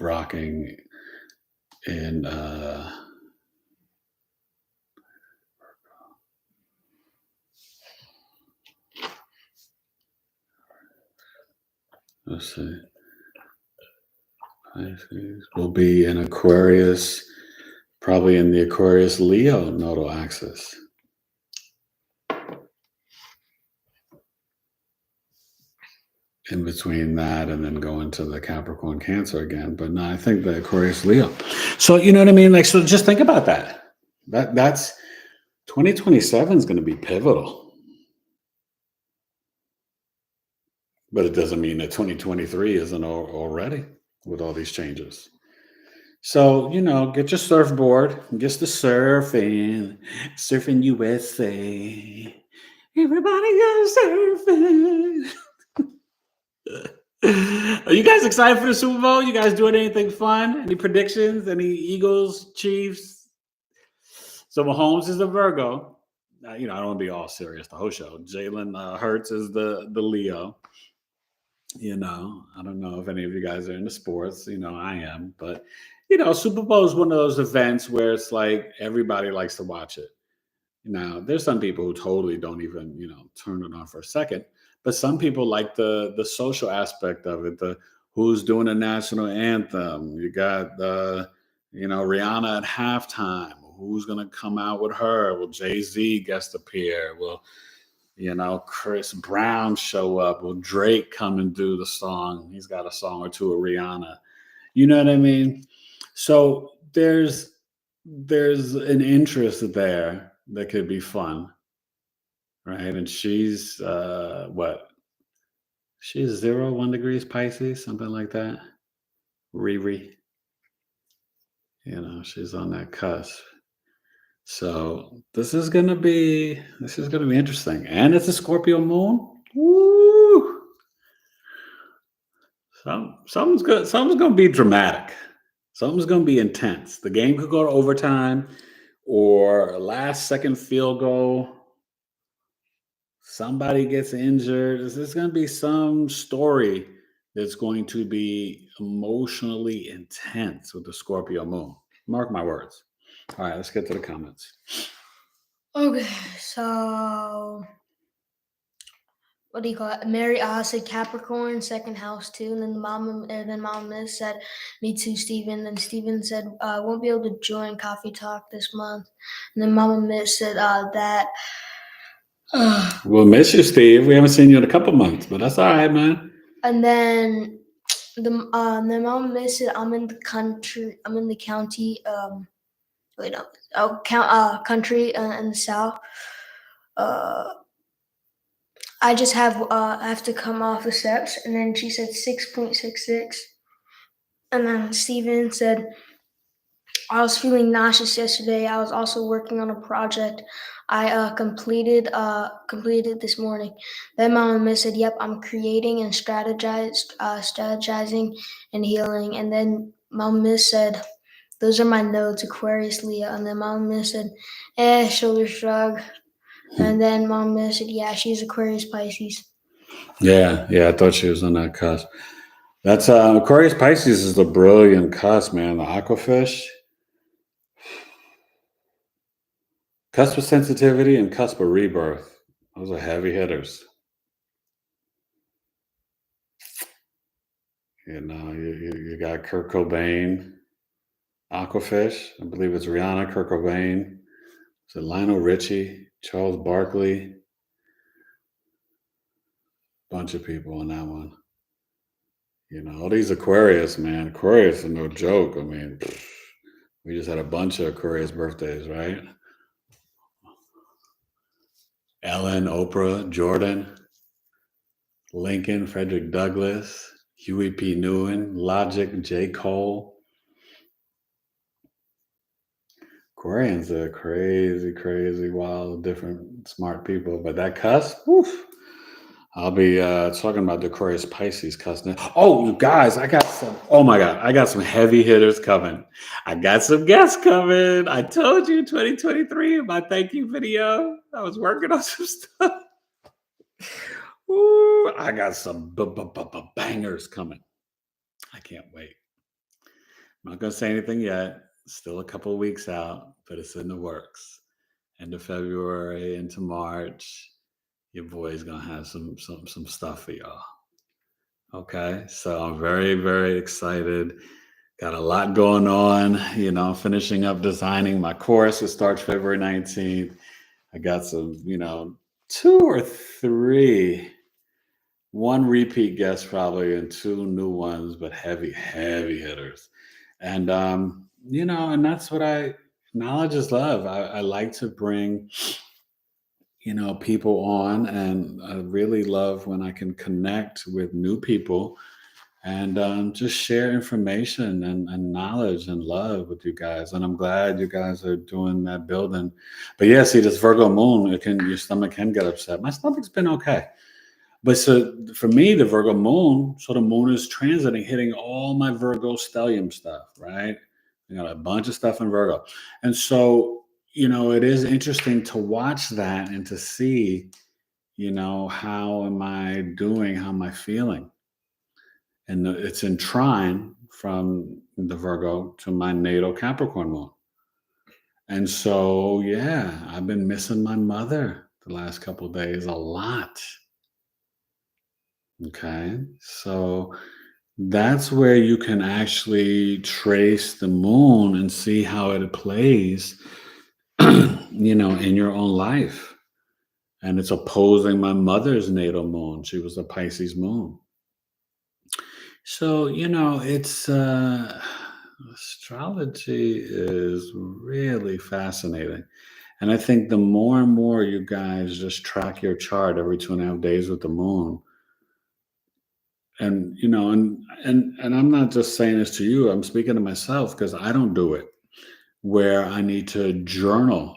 rocking in let's see. Will be in Aquarius, probably in the Aquarius Leo nodal axis. In between that and then go into the Capricorn Cancer again. But no, I think the Aquarius Leo. So you know what I mean? Like, so just think about that. That's 2027 is going to be pivotal. But it doesn't mean that 2023 isn't already with all these changes. So, get your surfboard, get the surfing USA. Everybody go surfing. Are you guys excited for the Super Bowl? You guys doing anything fun? Any predictions? Any Eagles, Chiefs? So Mahomes is a Virgo. I don't want to be all serious the whole show. Jalen Hurts is the Leo. I don't know if any of you guys are into sports. I am. But, Super Bowl is one of those events where it's like everybody likes to watch it. Now, there's some people who totally don't even, turn it on for a second. But some people like the social aspect of it, the who's doing the national anthem. You got Rihanna at halftime. Who's going to come out with her? Will Jay-Z guest appear? Will, Chris Brown show up? Will Drake come and do the song? He's got a song or two of Rihanna. You know what I mean? So there's an interest there that could be fun. Right. And she's She's 1 degrees Pisces, something like that. Riri. She's on that cusp. So this is gonna be interesting. And it's a Scorpio moon. Woo! Something's gonna be dramatic. Something's gonna be intense. The game could go to overtime or a last second field goal. Somebody gets injured. There's going to be some story that's going to be emotionally intense with the Scorpio moon. Mark my words. All right, let's get to the comments. Okay, so what do you call it? Mary said Capricorn, second house too, and then Mama Miss said, "Me too, Steven." And Steven said, "Won't be able to join Coffee Talk this month." And then Mama Miss said that. We'll miss you, Steve. We haven't seen you in a couple months, but that's all right, man. And then the Mama Miss said, "I'm in the country. I'm in the county. Country in the south. I just have to come off the steps." And then she said 6.66. And then Steven said, "I was feeling nauseous yesterday. I was also working on a project I completed this morning." Then Mama Miss said, "Yep, I'm creating and strategizing and healing." And then Mama Miss said, "Those are my nodes, Aquarius, Leo." And then Mama Miss said, shoulder shrug. And then Mama Miss said, "Yeah, she's Aquarius, Pisces." Yeah, I thought she was on that cusp. That's Aquarius Pisces is a brilliant cusp, man. The aquafish. Cusp of sensitivity and cusp of rebirth. Those are heavy hitters. You got Kurt Cobain, Aquafish. I believe it's Rihanna, Kurt Cobain. Is it Lionel Richie, Charles Barkley? Bunch of people on that one. All these Aquarius, man. Aquarius are no joke. I mean, we just had a bunch of Aquarius birthdays, right? Ellen, Oprah, Jordan, Lincoln, Frederick Douglass, Huey P. Newton, Logic, J. Cole. Aquarians are crazy, crazy, wild, different, smart people. But that cusp, woof, I'll be talking about the Aquarius Pisces cusp. Oh, you guys, oh my God, I got some heavy hitters coming. I got some guests coming. I told you 2023 in my thank you video. I was working on some stuff. Ooh, I got some bangers coming. I can't wait. I'm not going to say anything yet. Still a couple of weeks out, but it's in the works. End of February into March, your boy's going to have some stuff for y'all. Okay, so I'm very, very excited. Got a lot going on, finishing up designing my course. It starts February 19th. I got some, 2 or 3, 1 repeat guest probably and 2 new ones, but heavy, heavy hitters. And, and that's what knowledge is love. I like to bring, people on, and I really love when I can connect with new people and just share information and knowledge and love with you guys. And I'm glad you guys are doing that building. But yeah, see, this Virgo moon, your stomach can get upset. My stomach's been okay. But so for me, the Virgo moon, so the moon is transiting, hitting all my Virgo stellium stuff, right? I got a bunch of stuff in Virgo. And so, it is interesting to watch that and to see, how am I doing? How am I feeling? And it's in trine from the Virgo to my natal Capricorn moon. And so, yeah, I've been missing my mother the last couple of days a lot. Okay, so that's where you can actually trace the moon and see how it plays, in your own life. And it's opposing my mother's natal moon. She was a Pisces moon. So, it's astrology is really fascinating. And I think the more and more you guys just track your chart every 2.5 days with the moon, and and I'm not just saying this to you, I'm speaking to myself because I don't do it, where I need to journal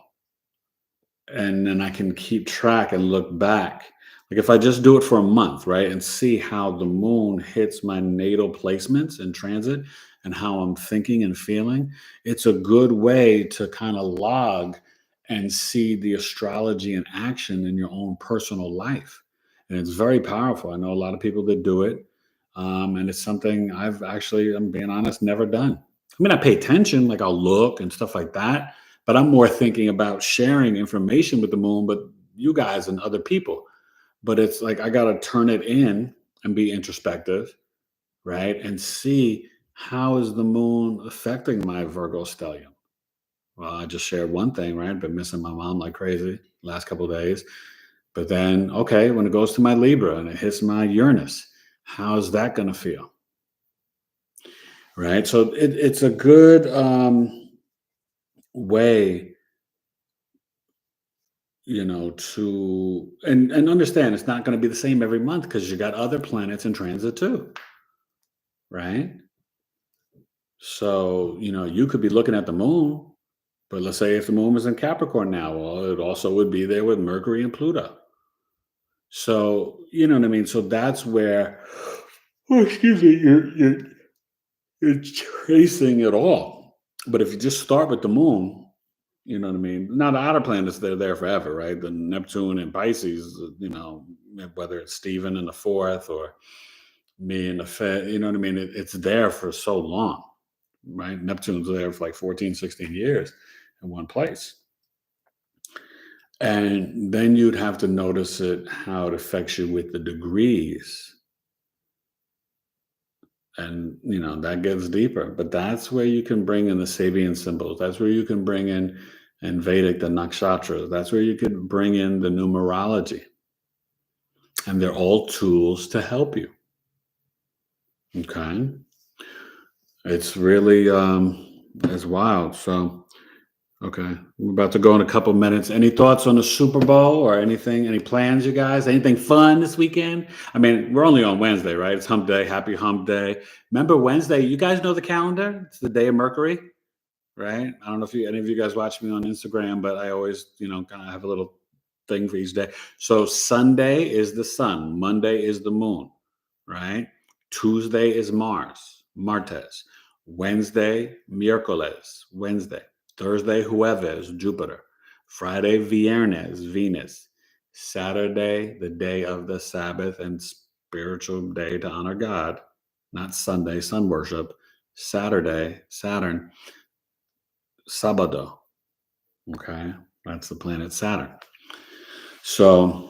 and then I can keep track and look back. Like if I just do it for a month, right, and see how the moon hits my natal placements in transit and how I'm thinking and feeling, it's a good way to kind of log and see the astrology in action in your own personal life. And it's very powerful. I know a lot of people that do it. And it's something I've actually, I'm being honest, never done. I mean, I pay attention, like I'll look and stuff like that, but I'm more thinking about sharing information with the moon, but you guys and other people. But it's like I got to turn it in and be introspective, right? And see how is the moon affecting my Virgo stellium. Well, I just shared one thing, right? Been missing my mom like crazy last couple of days. But then, okay, when it goes to my Libra and it hits my Uranus, how's that going to feel? Right. So it's a good way, to and understand it's not going to be the same every month because you got other planets in transit too. Right. So, you could be looking at the moon, but let's say if the moon was in Capricorn now, well, it also would be there with Mercury and Pluto. So, you know what I mean? So that's where, oh, excuse me, you're tracing it all. But if you just start with the moon, you know what I mean? Now the outer planets, they're there forever, right? The Neptune and Pisces, whether it's Stephen in the 4th or me in the 5th, you know what I mean? It's there for so long, right? Neptune's there for like 14, 16 years in one place. And then you'd have to notice how it affects you with the degrees. And, that gets deeper. But that's where you can bring in the Sabian symbols. That's where you can bring in Vedic, the nakshatras. That's where you could bring in the numerology. And they're all tools to help you. Okay? It's really, it's wild. So, okay, we're about to go in a couple minutes. Any thoughts on the Super Bowl or anything? Any plans, you guys? Anything fun this weekend? I mean, we're only on Wednesday, right? It's Hump Day. Happy Hump Day. Remember Wednesday? You guys know the calendar? It's the day of Mercury, right? I don't know if any of you guys watch me on Instagram, but I always, kind of have a little thing for each day. So Sunday is the sun. Monday is the moon, right? Tuesday is Martes. Wednesday, miércoles, Wednesday. Thursday, jueves, Jupiter. Friday, viernes, Venus. Saturday, the day of the Sabbath and spiritual day to honor God. Not Sunday, sun worship. Saturday, Saturn. Sábado. Okay, that's the planet Saturn. So,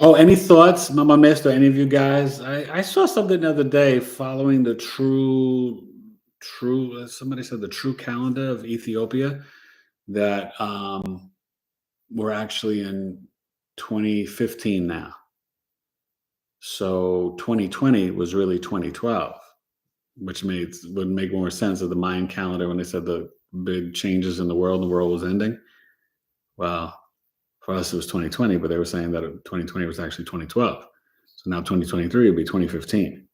any thoughts, Mama Mist, or any of you guys? I saw something the other day following the true, somebody said the true calendar of Ethiopia, that we're actually in 2015 now. So 2020 was really 2012, which would make more sense of the Mayan calendar when they said the big changes in the world was ending. Well, for us, it was 2020, but they were saying that 2020 was actually 2012. So now 2023 would be 2015.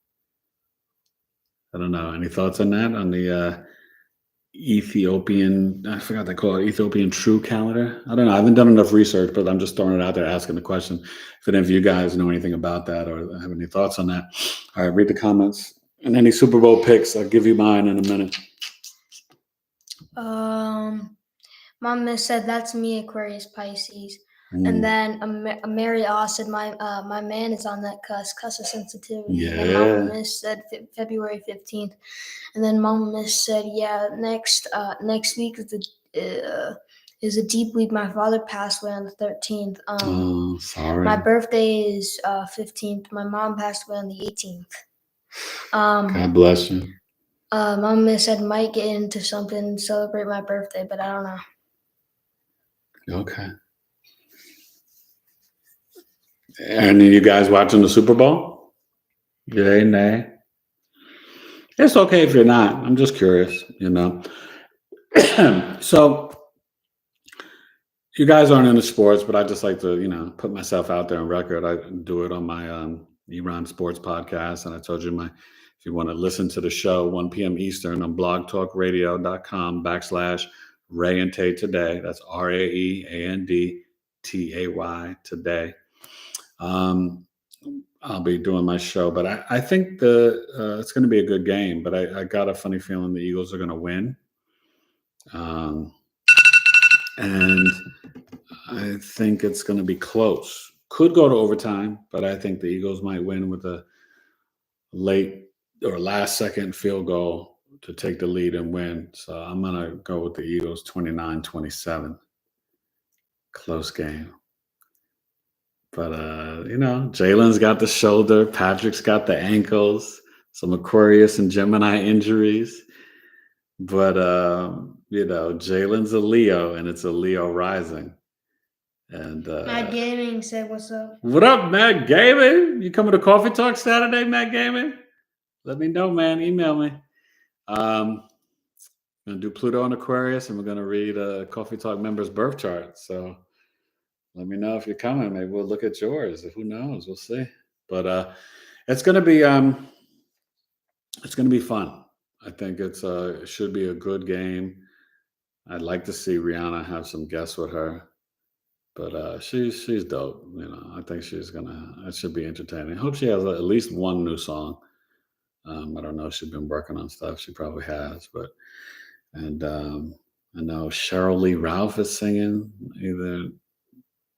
I don't know. Any thoughts on that? On the Ethiopian, I forgot they call it Ethiopian true calendar. I don't know. I haven't done enough research, but I'm just throwing it out there, asking the question. If any of you guys know anything about that or have any thoughts on that, all right, read the comments. And any Super Bowl picks, I'll give you mine in a minute. Mama said that's me, Aquarius, Pisces. And then Mary Oz said my man is on that cusp of sensitivity. Yeah. And then Mama Miss said February 15th. And then Mama Miss said, next week is a deep week. My father passed away on the 13th. Sorry. My birthday is 15th. My mom passed away on the 18th. God bless you. Mama Miss said might get into something, celebrate my birthday, but I don't know. Okay. And you guys watching the Super Bowl? Yay, nay? It's okay if you're not. I'm just curious, So, you guys aren't into sports, but I just like to, put myself out there on record. I do it on my Iran Sports podcast. And I told you if you want to listen to the show, 1 p.m. Eastern on blogtalkradio.com/Ray and Tay today. That's RAEANDTAY today. I'll be doing my show, but I think it's going to be a good game. But I got a funny feeling the Eagles are going to win, and I think it's going to be close. Could go to overtime, but I think the Eagles might win with a late or last second field goal to take the lead and win. So I'm going to go with the Eagles 29-27. Close game. But, Jalen's got the shoulder. Patrick's got the ankles. Some Aquarius and Gemini injuries. But, Jalen's a Leo, and it's a Leo rising. And Matt Gaming said, what's up? What up, Matt Gaming? You coming to Coffee Talk Saturday, Matt Gaming? Let me know, man. Email me. I'm going to do Pluto and Aquarius, and we're going to read a Coffee Talk member's birth chart. So let me know if you're coming. Maybe we'll look at yours. Who knows? We'll see. But it's going to be fun. I think it should be a good game. I'd like to see Rihanna have some guests with her, but she's dope. I think it should be entertaining. I hope she has at least one new song. I don't know if she's been working on stuff. She probably has, and I know Cheryl Lee Ralph is singing either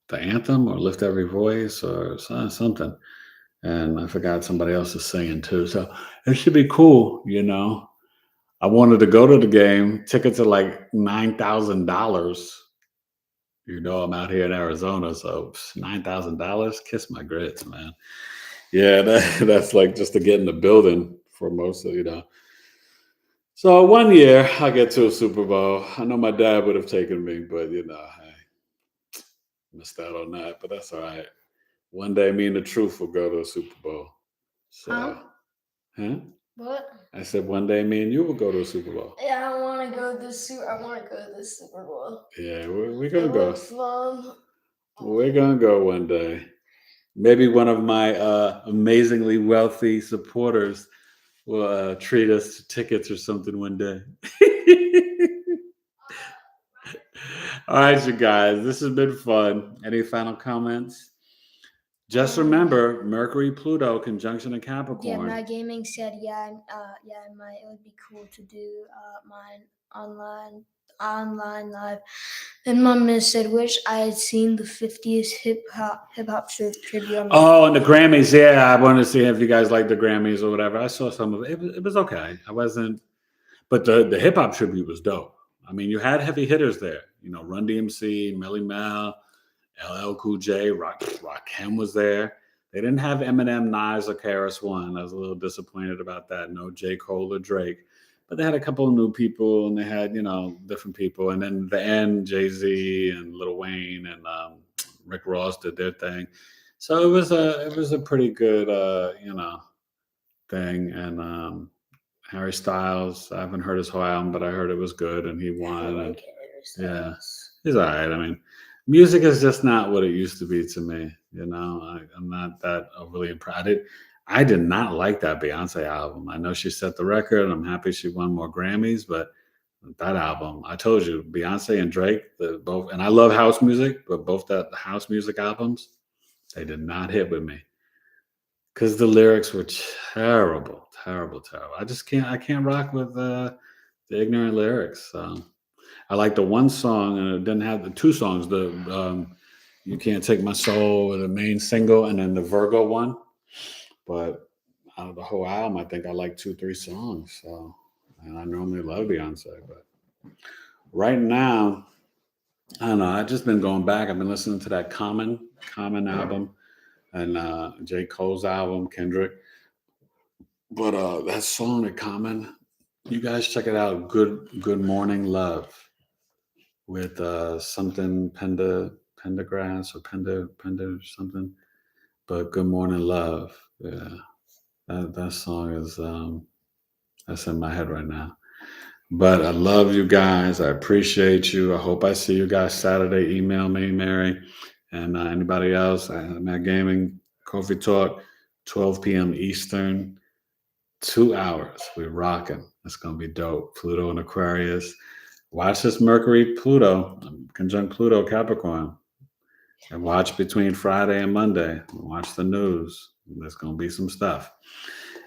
the anthem or Lift Every Voice or something. And I forgot somebody else is singing too. So it should be cool, I wanted to go to the game. Tickets are like $9,000. You know, I'm out here in Arizona, so $9,000, kiss my grits, man. Yeah, that's like just to get in the building for most of, So one year I get to a Super Bowl. I know my dad would have taken me, but I missed out on that. But that's all right. One day, me and the Truth will go to a Super Bowl. So, huh? What? I said one day, me and you will go to a Super Bowl. Yeah, I want to go to the Super Bowl. Yeah, we're gonna go. Fun. We're gonna go one day. Maybe one of my amazingly wealthy supporters will treat us to tickets or something one day. All right, you guys, this has been fun. Any final comments? Just remember, Mercury, Pluto, conjunction in Capricorn. Yeah, Matt Gaming said, it would be cool to do mine online live. And my miss said, wish I had seen the 50th hip hop tribute. And the Grammys. Yeah, I wanted to see if you guys like the Grammys or whatever. I saw some of it. It was okay. I wasn't, but the hip hop tribute was dope. I mean, you had heavy hitters there. Run DMC, Melly Mel, LL Cool J, Rakim was there. They didn't have Eminem, Nas, or KRS-One. I was a little disappointed about that. No J. Cole or Drake. But they had a couple of new people, and they had, different people. And then the end, Jay-Z and Lil Wayne and Rick Ross did their thing. So it was a pretty good, thing. And Harry Styles, I haven't heard his whole album, but I heard it was good, and he won. And yeah, he's all right. I mean, music is just not what it used to be to me. I'm not that overly impressed. I did not like that Beyonce album. I know she set the record. I'm happy she won more Grammys, but that album, I told you, Beyonce and Drake, both, and I love house music, but both the house music albums, they did not hit with me because the lyrics were terrible, terrible, terrible. I can't rock with the ignorant lyrics. So I like the one song, and it didn't have the two songs. The You Can't Take My Soul, the main single, and then the Virgo one. But out of the whole album, I think I like 2-3 songs. So, and I normally love Beyonce, but right now, I don't know. I've just been going back. I've been listening to that Common album, and J. Cole's album, Kendrick. But that song, the Common, you guys check it out. Good Morning Love with something Pendergrass or Pender something. But Good Morning Love, yeah, that song is that's in my head right now. But I love you guys. I appreciate you. I hope I see you guys Saturday. Email me, Mary, and anybody else. Matt Gaming, Coffee Talk, 12 p.m. Eastern, 2 hours. We're rocking. It's gonna be dope. Pluto and Aquarius. Watch this Mercury, Pluto, conjunct Pluto, Capricorn. And watch between Friday and Monday. Watch the news. There's going to be some stuff.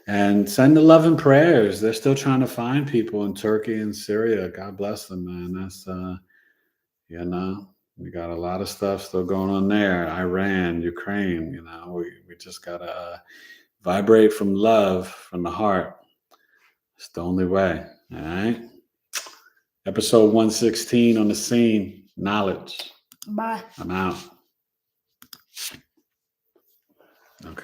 And send the love and prayers. They're still trying to find people in Turkey and Syria. God bless them, man. That's, we got a lot of stuff still going on there. Iran, Ukraine, we just got to vibrate from love, from the heart. It's the only way. All right. Episode 116 on the scene. Knowledge. Bye. I'm out.